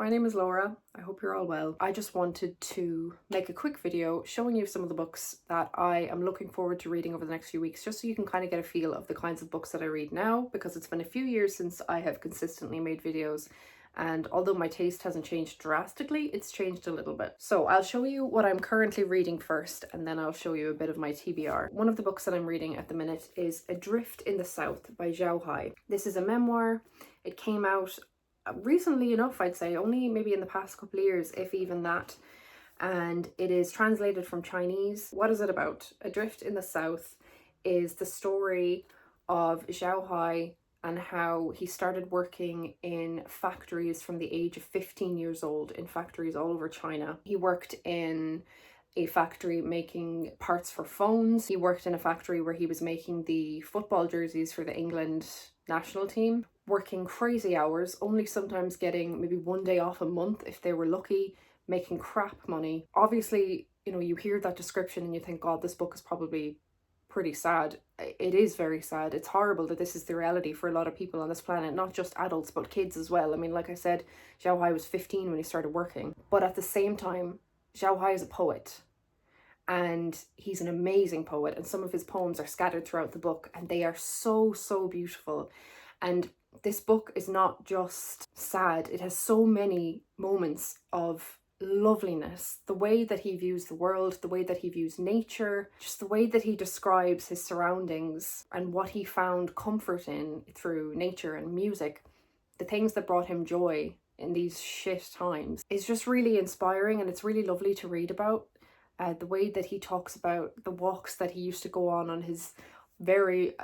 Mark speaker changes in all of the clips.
Speaker 1: my name is Laura. I hope you're all well. I just wanted to make a quick video showing you some of the books that I am looking forward to reading over the next few weeks, just so you can kind of get a feel of the kinds of books that I read now, because it's been a few years since I have consistently made videos. And although my taste hasn't changed drastically, it's changed a little bit. So I'll show you what I'm currently reading first, and then I'll show you a bit of my TBR. One of the books that I'm reading at the minute is Adrift in the South by Zhao Hai. This is a memoir. It came out recently enough, I'd say, only maybe in the past couple of years, if even that. And it is translated from Chinese. What is it about? Adrift in the South is the story of Zhao Hai and how he started working in factories from the age of 15 years old, in factories all over China. He worked in a factory making parts for phones. He worked in a factory where he was making the football jerseys for the England national team, working crazy hours, only sometimes getting maybe one day off a month if they were lucky, making crap money. Obviously, you know, you hear that description and you think, God, this book is probably pretty sad. It is very sad. It's horrible that this is the reality for a lot of people on this planet, not just adults, but kids as well. I mean, like I said, Zhao Hai was 15 when he started working. But at the same time, Zhao Hai is a poet. And he's an amazing poet, and some of his poems are scattered throughout the book, and they are so, so beautiful. And this book is not just sad, it has so many moments of loveliness. The way that he views the world, the way that he views nature, just the way that he describes his surroundings and what he found comfort in through nature and music, the things that brought him joy in these shit times, is just really inspiring, and it's really lovely to read about. The way that he talks about the walks that he used to go on his very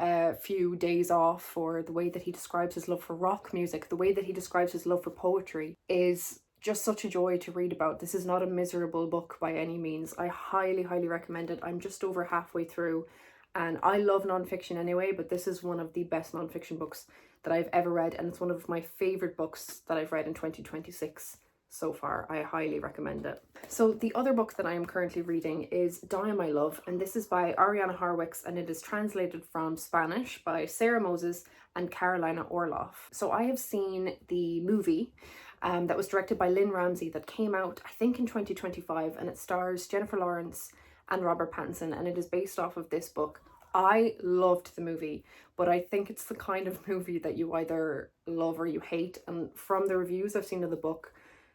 Speaker 1: few days off, or the way that he describes his love for rock music, the way that he describes his love for poetry, is just such a joy to read about. This is not a miserable book by any means. I highly, highly recommend it. I'm just over halfway through, and I love nonfiction anyway, but this is one of the best nonfiction books that I've ever read, and it's one of my favourite books that I've read in 2026. So far. I highly recommend it. So the other book that I am currently reading is Die My Love, and this is by Ariana Harwicks, and it is translated from Spanish by Sarah Moses and Carolina Orloff. So I have seen the movie that was directed by Lynn Ramsey that came out, I think, in 2025, and it stars Jennifer Lawrence and Robert Pattinson, and it is based off of this book. I loved the movie, but I think it's the kind of movie that you either love or you hate, and from the reviews I've seen of the book,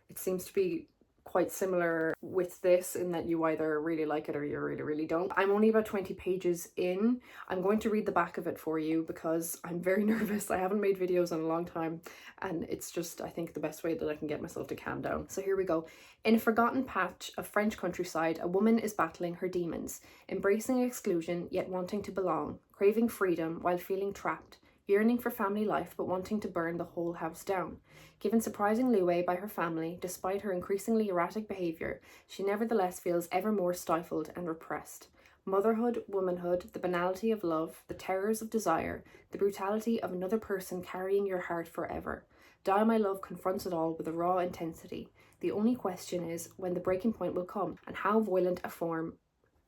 Speaker 1: it seems to be quite similar with this, in that you either really like it or you really, really don't. I'm only about 20 pages in. I'm going to read the back of it for you because I'm very nervous. I haven't made videos in a long time, and it's just, I think, the best way that I can get myself to calm down. So here we go. In a forgotten patch of French countryside, a woman is battling her demons, embracing exclusion yet wanting to belong, craving freedom while feeling trapped, yearning for family life but wanting to burn the whole house down. Given surprising leeway by her family, despite her increasingly erratic behaviour, she nevertheless feels ever more stifled and repressed. Motherhood, womanhood, the banality of love, the terrors of desire, the brutality of another person carrying your heart forever. Die My Love confronts it all with a raw intensity. The only question is when the breaking point will come, and how violent a form...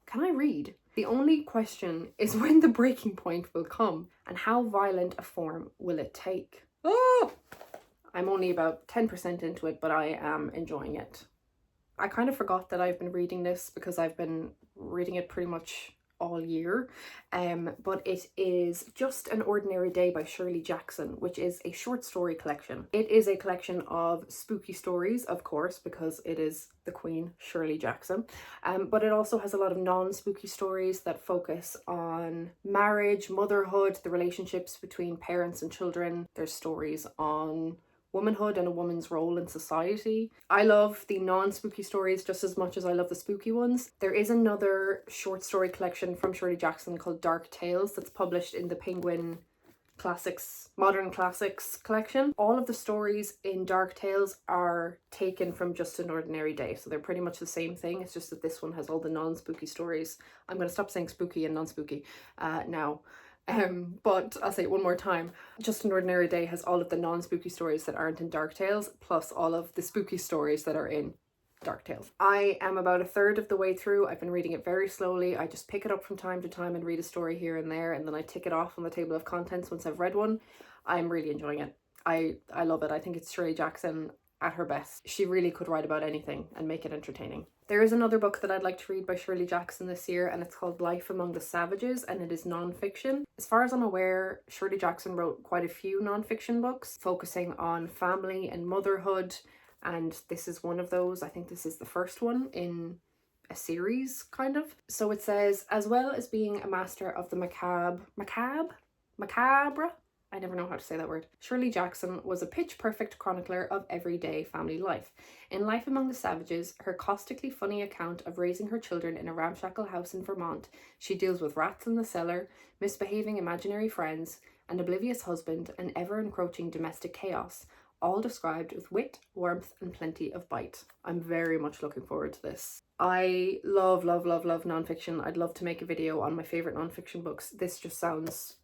Speaker 1: Can I read? The only question is when the breaking point will come, and how violent a form will it take. Oh! I'm only about 10% into it, but I am enjoying it. I kind of forgot that I've been reading this because I've been reading it pretty much all year, but it is Just an Ordinary Day by Shirley Jackson, which is a short story collection. It is a collection of spooky stories, of course, because it is the Queen, Shirley Jackson, but it also has a lot of non-spooky stories that focus on marriage, motherhood, the relationships between parents and children. There's stories on womanhood and a woman's role in society. I love the non-spooky stories just as much as I love the spooky ones. There is another short story collection from Shirley Jackson called Dark Tales that's published in the Penguin Classics, Modern Classics collection. All of the stories in Dark Tales are taken from Just an Ordinary Day, so they're pretty much the same thing. It's just that this one has all the non-spooky stories. I'm going to stop saying spooky and non-spooky now. But I'll say it one more time. Just an Ordinary Day has all of the non-spooky stories that aren't in Dark Tales, plus all of the spooky stories that are in Dark Tales. I am about a third of the way through. I've been reading it very slowly. I just pick it up from time to time and read a story here and there, and then I tick it off on the table of contents once I've read one. I'm really enjoying it. I love it. I think it's Shirley Jackson. at her best. She really could write about anything and make it entertaining. There is another book that I'd like to read by Shirley Jackson this year, and it's called Life Among the Savages, and it is non-fiction. As far as I'm aware, Shirley Jackson wrote quite a few non-fiction books focusing on family and motherhood, and this is one of those. I think this is the first one in a series, kind of. So it says, as well as being a master of the macabre, I never know how to say that word. Shirley Jackson was a pitch-perfect chronicler of everyday family life. In Life Among the Savages, her caustically funny account of raising her children in a ramshackle house in Vermont, she deals with rats in the cellar, misbehaving imaginary friends, an oblivious husband, and ever-encroaching domestic chaos, all described with wit, warmth, and plenty of bite. I'm very much looking forward to this. I love nonfiction. I'd love to make a video on my favourite nonfiction books. This just sounds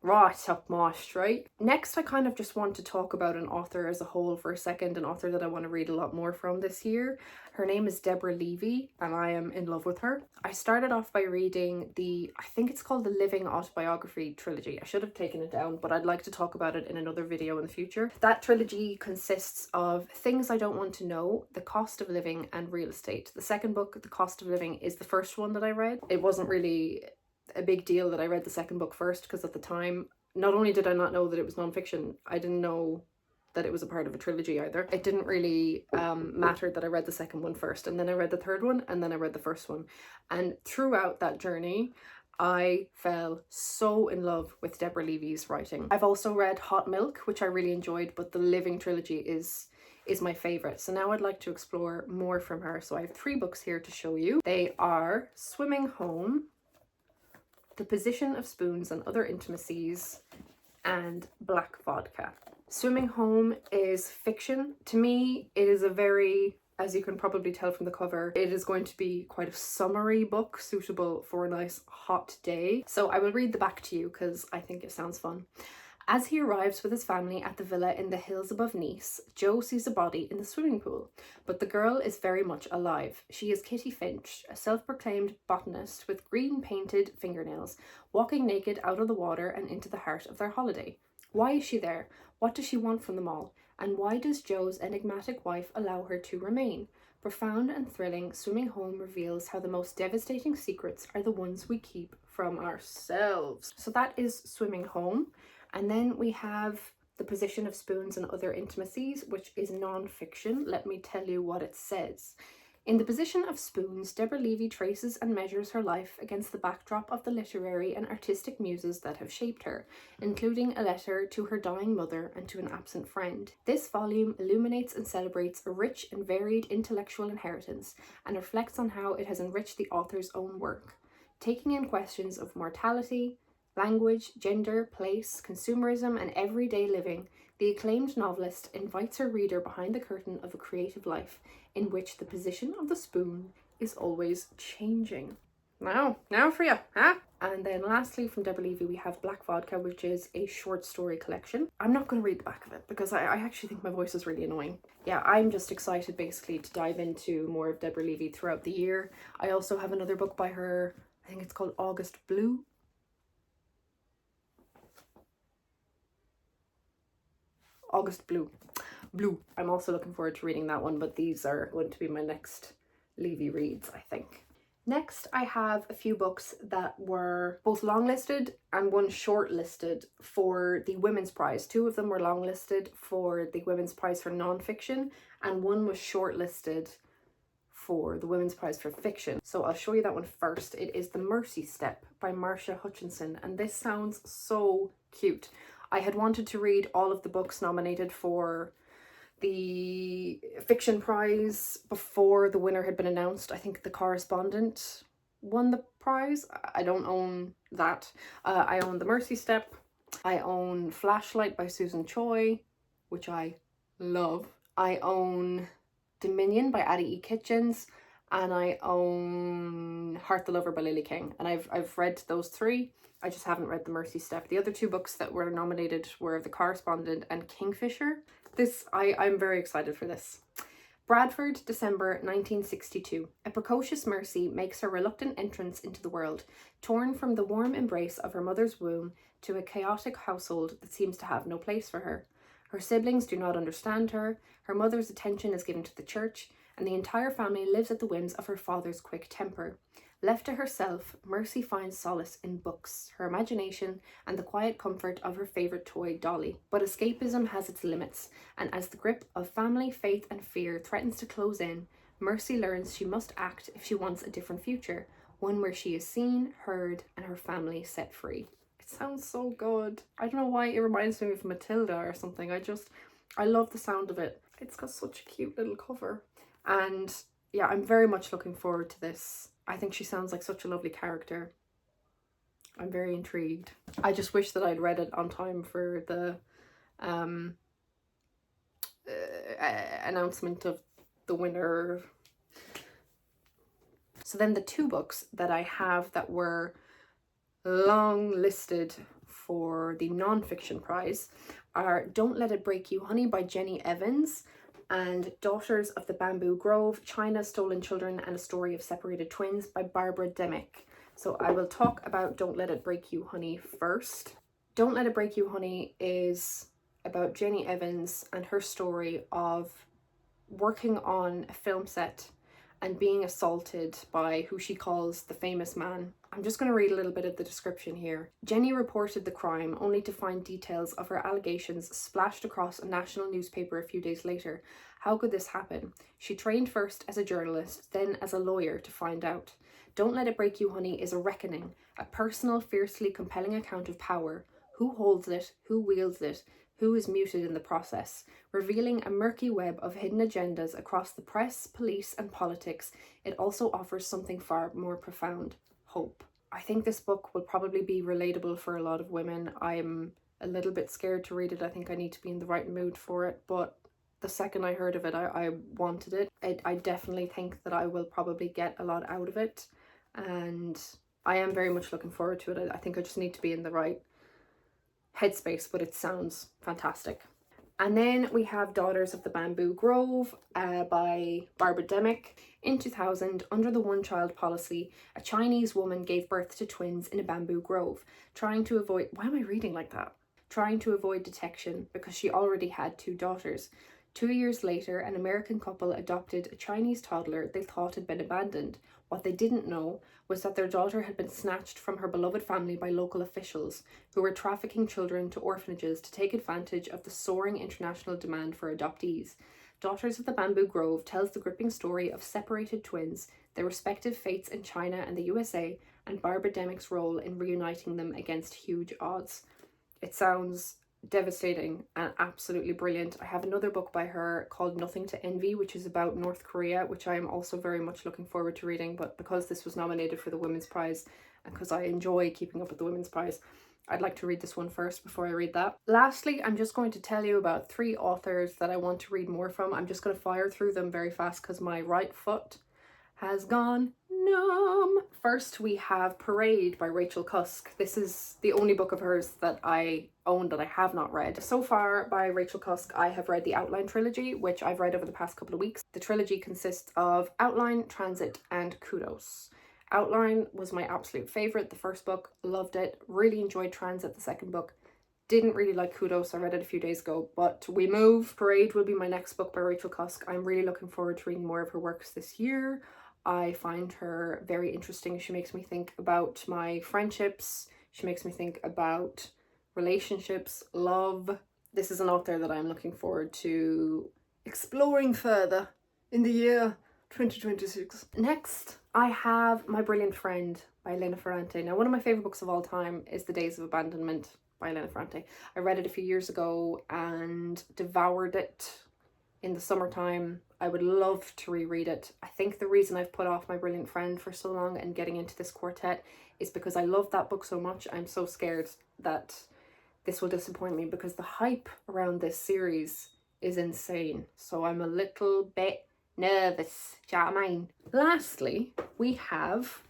Speaker 1: right up my street. Next, I kind of just want to talk about an author as a whole for a second, an author that I want to read a lot more from this year. Her name is Deborah Levy, and I am in love with her. I started off by reading I think it's called the Living Autobiography trilogy. I should have taken it down, but I'd like to talk about it in another video in the future. That trilogy consists of Things I Don't Want to Know, The Cost of Living, and Real Estate. The second book, The Cost of Living, is the first one that I read. It wasn't really a big deal that I read the second book first, because at the time, not only did I not know that it was nonfiction, I didn't know that it was a part of a trilogy either. It didn't really matter that I read the second one first, and then I read the third one, and then I read the first one. And throughout that journey, I fell so in love with Deborah Levy's writing. I've also read Hot Milk, which I really enjoyed, but the Living trilogy is my favorite. So now I'd like to explore more from her. So I have 3 books here to show you. They are Swimming Home, The Position of Spoons and Other Intimacies, and Black Vodka. Swimming Home is fiction. To me, it is a very, as you can probably tell from the cover, it is going to be quite a summery book, suitable for a nice hot day. So I will read the back to you because I think it sounds fun. As he arrives with his family at the villa in the hills above Nice, Joe sees a body in the swimming pool, but the girl is very much alive. She is Kitty Finch, a self-proclaimed botanist with green-painted fingernails, walking naked out of the water and into the heart of their holiday. Why is she there? What does she want from them all? And why does Joe's enigmatic wife allow her to remain? Profound and thrilling, Swimming Home reveals how the most devastating secrets are the ones we keep from ourselves. So that is Swimming Home. And then we have The Position of Spoons and Other Intimacies, which is non-fiction. Let me tell you what it says. In The Position of Spoons, Deborah Levy traces and measures her life against the backdrop of the literary and artistic muses that have shaped her, including a letter to her dying mother and to an absent friend. This volume illuminates and celebrates a rich and varied intellectual inheritance and reflects on how it has enriched the author's own work, taking in questions of mortality, language, gender, place, consumerism, and everyday living. The acclaimed novelist invites her reader behind the curtain of a creative life in which the position of the spoon is always changing. Now for you, huh? And then lastly from Deborah Levy we have Black Vodka, which is a short story collection. I'm not going to read the back of it because I actually think my voice is really annoying. Yeah, I'm just excited basically to dive into more of Deborah Levy throughout the year. I also have another book by her, I think it's called August Blue. August Blue. I'm also looking forward to reading that one, but these are going to be my next Levy reads, I think. Next, I have a few books that were both longlisted and one shortlisted for the Women's Prize. 2 of them were longlisted for the Women's Prize for non-fiction, and one was shortlisted for the Women's Prize for fiction. So I'll show you that one first. It is The Mercy Step by Marsha Hutchinson, and this sounds so cute. I had wanted to read all of the books nominated for the fiction prize before the winner had been announced. I think The Correspondent won the prize. I don't own that. I own The Mercy Step. I own Flashlight by Susan Choi, which I love. I own Dominion by Addie E. Kitchens, and I own Heart the Lover by Lily King. And I've read those 3. I just haven't read The Mercy Step. The other 2 books that were nominated were The Correspondent and Kingfisher. I'm very excited for this. Bradford, December 1962. A precocious Mercy makes her reluctant entrance into the world, torn from the warm embrace of her mother's womb to a chaotic household that seems to have no place for her. Her siblings do not understand her, her mother's attention is given to the church, and the entire family lives at the whims of her father's quick temper. Left to herself, Mercy finds solace in books, her imagination, and the quiet comfort of her favourite toy, Dolly. But escapism has its limits, and as the grip of family, faith, and fear threatens to close in, Mercy learns she must act if she wants a different future, one where she is seen, heard, and her family set free. It sounds so good. I don't know why it reminds me of Matilda or something. I love the sound of it. It's got such a cute little cover. And yeah, I'm very much looking forward to this. I think she sounds like such a lovely character. I'm very intrigued. I just wish that I'd read it on time for the announcement of the winner. So then the two books that I have that were long listed for the non-fiction prize are Don't Let It Break You, Honey by Jenny Evans, and Daughters of the Bamboo Grove, China, Stolen Children, and a Story of Separated Twins by Barbara Demick. So I will talk about Don't Let It Break You, Honey first. Don't Let It Break You, Honey is about Jenny Evans and her story of working on a film set and being assaulted by who she calls the famous man. I'm just going to read a little bit of the description here. Jenny reported the crime only to find details of her allegations splashed across a national newspaper a few days later. How could this happen? She trained first as a journalist, then as a lawyer to find out. Don't Let It Break You, Honey is a reckoning, a personal, fiercely compelling account of power. Who holds it? Who wields it? Who is muted in the process, revealing a murky web of hidden agendas across the press, police, and politics. It also offers something far more profound: hope. I think this book will probably be relatable for a lot of women. I'm a little bit scared to read it. I think I need to be in the right mood for it, but the second I heard of it, I wanted it. I definitely think that I will probably get a lot out of it, and I am very much looking forward to it. I think I just need to be in the right headspace, but it sounds fantastic. And then we have Daughters of the Bamboo Grove by Barbara Demick. In 2000, under the one-child policy, a Chinese woman gave birth to twins in a bamboo grove, trying to avoid... Why am I reading like that? Trying to avoid detection because she already had two daughters. 2 years later, an American couple adopted a Chinese toddler they thought had been abandoned. What they didn't know was that their daughter had been snatched from her beloved family by local officials, who were trafficking children to orphanages to take advantage of the soaring international demand for adoptees. Daughters of the Bamboo Grove tells the gripping story of separated twins, their respective fates in China and the USA, and Barbara Demick's role in reuniting them against huge odds. It sounds devastating and absolutely brilliant. I have another book by her called Nothing to Envy, which is about North Korea, which I am also very much looking forward to reading, but because this was nominated for the Women's Prize and because I enjoy keeping up with the Women's Prize, I'd like to read this one first before I read that. Lastly, I'm just going to tell you about 3 authors that I want to read more from. I'm just going to fire through them very fast because my right foot has gone numb. First, we have Parade by Rachel Cusk. This is the only book of hers that I own that I have not read. So far by Rachel Cusk, I have read the Outline trilogy, which I've read over the past couple of weeks. The trilogy consists of Outline, Transit, and Kudos. Outline was my absolute favourite, the first book, loved it, really enjoyed Transit, the second book. Didn't really like Kudos, I read it a few days ago, but we move. Parade will be my next book by Rachel Cusk. I'm really looking forward to reading more of her works this year. I find her very interesting. She makes me think about my friendships. She makes me think about relationships, love. This is an author that I'm looking forward to exploring further in the year 2026. Next, I have My Brilliant Friend by Elena Ferrante. Now, one of my favourite books of all time is The Days of Abandonment by Elena Ferrante. I read it a few years ago and devoured it in the summertime. I would love to reread it. I think the reason I've put off My Brilliant Friend for so long and getting into this quartet is because I love that book so much. I'm so scared that this will disappoint me because the hype around this series is insane. So I'm a little bit nervous. Do you know what I mean? Lastly, we have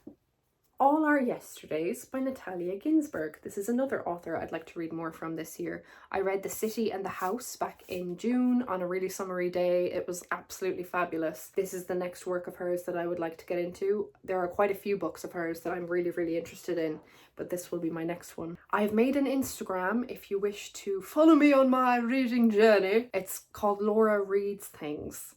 Speaker 1: All Our Yesterdays by Natalia Ginzburg. This is another author I'd like to read more from this year. I read The City and the House back in June on a really summery day. It was absolutely fabulous. This is the next work of hers that I would like to get into. There are quite a few books of hers that I'm really interested in, but this will be my next one. I've made an Instagram if you wish to follow me on my reading journey. It's called Laura Reads Things.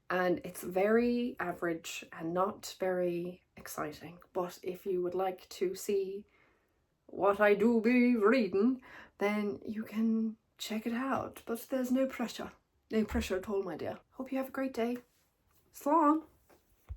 Speaker 1: And it's very average and not very exciting. But if you would like to see what I do be reading, then you can check it out. But there's no pressure. No pressure at all, my dear. Hope you have a great day. Slán!